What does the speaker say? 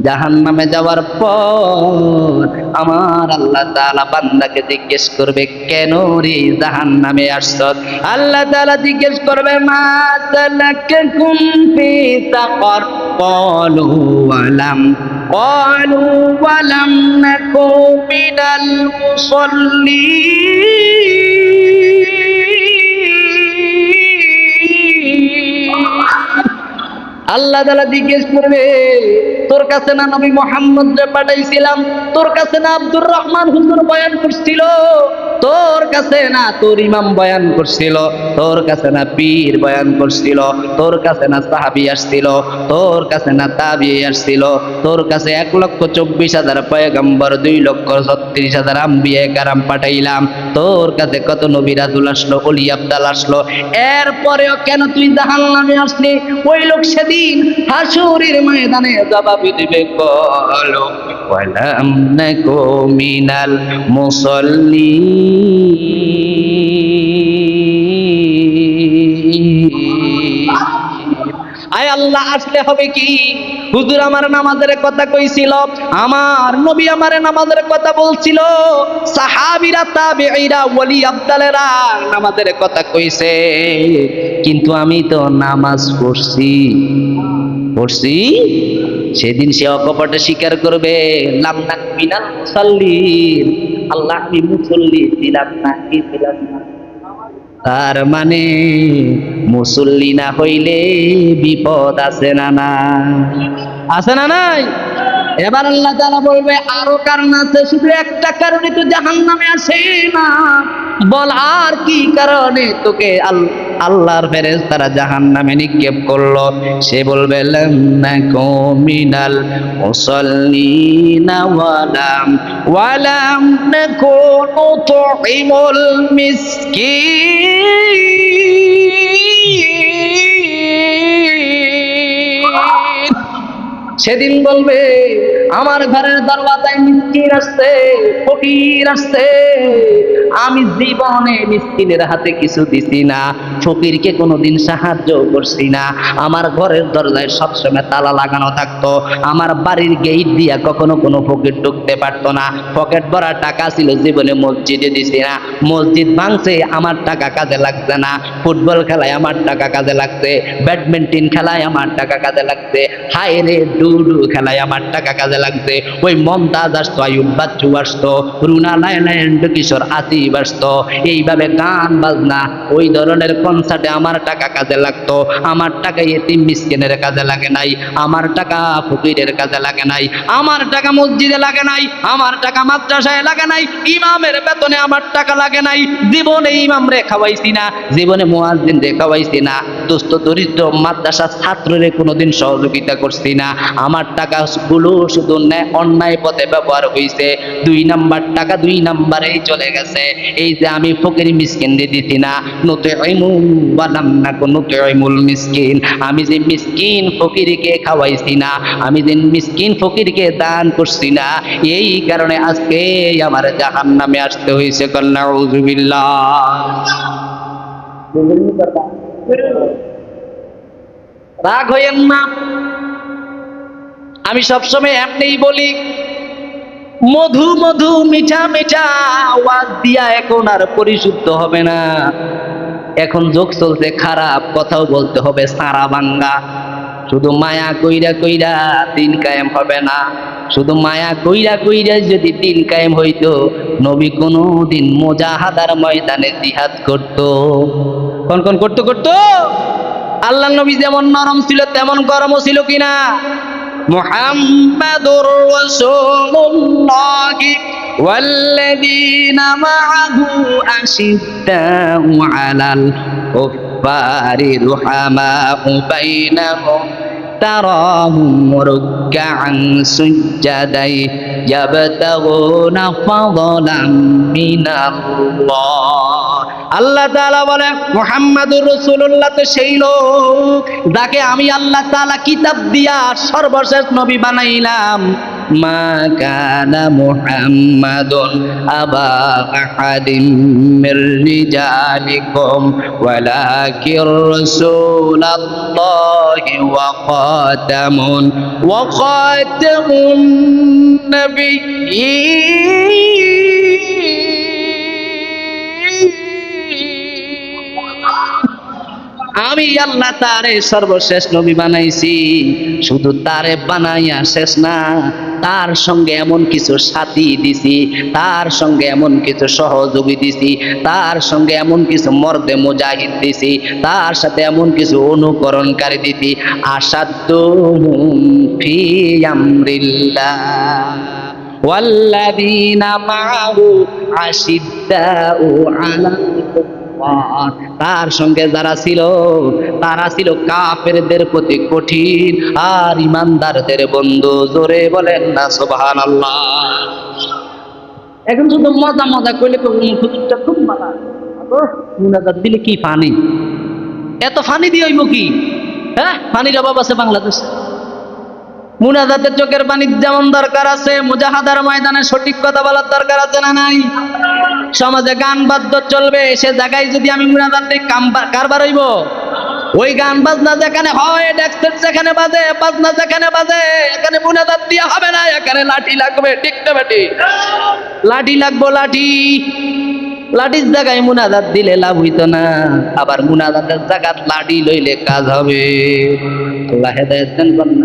জাহান্নামে যাওয়ার পর আমার আল্লাহ তাআলা বান্দাকে জিজ্ঞেস করবে, কেন রে জাহান্নামে আসছ? আল্লাহ তাআলা জিজ্ঞেস করবে, মা সালাকাকুম ফি সাকার? ক্বালু ওয়ালাম নাকু মিনাল মুসাল্লিন। আল্লাহ তাআলা জিজ্ঞেস করবে, তোর কাছে না নবী মুহাম্মদ রে পাঠাইছিলাম, তোর কাছে না আব্দুর রহমান হুজুর বয়ান করছিল, তোর কাছে না তোর ইমাম বয়ান করছিল, তোর কাছে না পীর বয়ান করছিল, তোর কাছে না সাহাবী আসছিল, তোর কাছে না তাবিঈ আসছিল, তোর কাছে 1,24,000 পয়গম্বর, 2,36,000 আম্বিয়া কারাম পাঠাইলাম, তোর কাছে কত নবী রাসূল আসলো, ওলি আব্দাল আসলো, এরপরেও কেন তুই জাহান্নামে আসলি? ওই লোক সেদিন হাসুরের ময়দানে জবাব দিবে, বলো ওয়ালাম নাকু মিনাল মুসাল্লিন। আয় আল্লাহ, আসলে হবে কি? হুজুর আমার নামাজের কথা কইছিল, আমার নবী আমার নামাজের কথা বলছিল, সাহাবীরা তাবেঈরা ওলি আব্দালেরা নামাজের কথা কইছে, কিন্তু আমি তো নামাজ পড়ছি। সেদিন সে অকপটে স্বীকার করবে, লাম নাক মিনাল মুসাল্লিন, আল্লাহ আমি মুসল্লি ছিলাম না, কি ছিলাম না। তার মানে মুসল্লি না হইলে বিপদ আছে না নাই? এবার আল্লাহ তাআলা বলবে, আরো কারণ আছে, শুধু একটা কারণে তো জাহান্নামে আসে না, বল আর কি কারণে তোকে আল্লাহর ফেরেশতারা জাহান্নামে নিক্ষেপ করলো? সে বলবে, লাম নাকু মিনাল মুসাল্লিনা ওয়ালাম নাকু নুতঈমুল মিসকিন। সেদিন বলবে, আমার ঘরের দরওয়াজায় মিসকিন আসছে, ফকির আসছে, আমি জীবনে মিসকিনের হাতে কিছু দিছি না, ফকিরকে কোনোদিন সাহায্য করছি না, আমার ঘরের দরজায় সবসময় তালা লাগানো থাকতো, আমার বাড়ির গেট দিয়া কখনো কোনো ফকির ঢুকতে পারতো না, পকেট ভরা টাকা ছিল, জীবনে মসজিদে দিছি না, মসজিদ ভাঙছে আমার টাকা কাজে লাগছে না, ফুটবল খেলায় আমার টাকা কাজে লাগছে, ব্যাডমিন্টন খেলায় আমার টাকা কাজে লাগছে, হায় রে ডুডু খেলায় আমার টাকা কাজে লাগছে, ওই মমতাজ আসতো, আয়ুব বাচ্চু আসতো, রুনা লায়লা কিশোর আসিফ আসতো, এইভাবে গান বাজনা ওই ধরনের কনসার্টে আমার টাকা কাজে লাগতো, আমার টাকা ইতিম মিসকিনের কাজে লাগে নাই, আমার টাকা ফকিরের কাজে লাগে নাই, আমার টাকা মসজিদে লাগে নাই, আমার টাকা মাদ্রাসায় লাগে নাই, ইমামের বেতনে আমার টাকা লাগে নাই, জীবনে ইমাম রে খাওয়াইছি না, জীবনে মুয়াজ্জিন রে খাওয়াইছি না, দুস্থ দরিদ্র মাদ্রাসার ছাত্ররে কোনোদিন সহযোগিতা করছি না, আমার টাকাগুলো শুধু অন্যায় পথে ব্যবহার হয়েছে, 2 নাম্বার টাকা 2 নাম্বারেই চলে গেছে, এই যে আমি ফকির মিসকিন দিয়ে দিছি না, নুতঈমুন ওয়ালাম নাকু নুতঈমুল মিসকিন, আমি যে মিসকিন ফকিরকে খাওয়াইছি না, আমি যে মিসকিন ফকিরকে দান করছি না, এই কারণে আজকে আমার জাহান্নামে আসতে হয়েছে। নাউযুবিল্লাহ। রাগ হইয়েন না, আমি সবসময় এমনিই বলি, মধু মধু মিঠা মিঠা আওয়াজ দিয়া এখন আর পরিশুদ্ধ হবে না, এখন যোগ চলছে খারাপ কথাও বলতে হবে সারা বাঙ্গা, শুধু মায়া কইরা কইরা দিন কায়েম হবে না, শুধু মায়া কইরা কইরা যদি দিন কায়েম হইতো, নবী কোনদিন মুজাহাদার ময়দানে জিহাদ করতো? কোন করতো? আল্লাহর নবী যেমন নরম ছিল তেমন গরমও ছিল কিনা? মুহাম্মাদুর রাসূলুল্লাহ ওয়াল্লাযীনা মাআহু আশিদ্দাউ আলাল কুফফারি রুহামাউ বাইনাহুম তারাহুম রুকআন সুজ্জাদাই ইয়াবতাগুনা ফাদলাম মিনাল্লাহ। আল্লাহ তাআলা বলে, মুহাম্মাদুর রাসূলুল্লাহ তো সেই লোক যাকে আমি আল্লাহ তাআলা কিতাব দিয়া সর্বশেষ নবী বানাইলাম, মা কানা মুহাম্মাদুন আবা আহাদিম মির রিজালিকুম ওয়ালাকির রাসূলুল্লাহি ওয়া খাতামুন আমি আল্লাহ তারে সর্বশেষ নবী বানাইছি। শুধু তারে বানাইয়া শেষ না, তার সঙ্গে এমন কিছু সাথী দিছি, তার সঙ্গে এমন কিছু সহযোগী দিছি, তার সঙ্গে এমন কিছু মর্দে মুজাহিদ দিছি, তার সাথে এমন কিছু অনুকরণকারী দিছি। আসাদুহুম ফি আমরিল্লাহ ওয়াল্লাযীনা মাআহু আশিদ্দাউ আলাল কুফফার, তার সঙ্গে যারা ছিল তারা ছিল কাফেরদের প্রতি কঠিন আর ইমানদারদের বন্ধু। জোরে বলেন না সুবহানাল্লাহ। এখন শুধু মজা মজা কইলে হুজুরটা খুব মানা মুনাজাত দিলে কি পানি, এত পানি দিয়ে হইব কি? হ্যাঁ, পানির অভাব আছে বাংলাদেশে। মুনাজাতের চোখের পানি যেমন দরকার আছে, মুজাহাদার ময়দানে সঠিক কথা বলার দরকার আছে না নাই? সমাজে গান বাদ্য চলবে, সে জায়গায় যদি আমি মুনাজাত দিই কারবার হইব? ওই গান বাজনা যেখানে হয়, ডেস্কের যেখানে বাজে, বাজনা যেখানে বাজে, এখানে মুনাজাত দিয়া হবে না, এখানে লাঠি লাগবে। ঠিক না বেটি? লাঠি লাগবো, লাঠি। লাঠির জায়গায় মুনাজাত দিলে লাভ হইতো না, আবার মুনাজাতের জায়গায় লাঠি লইলে কাজ হবে। আল্লাহ হেদায়েত দান করুন।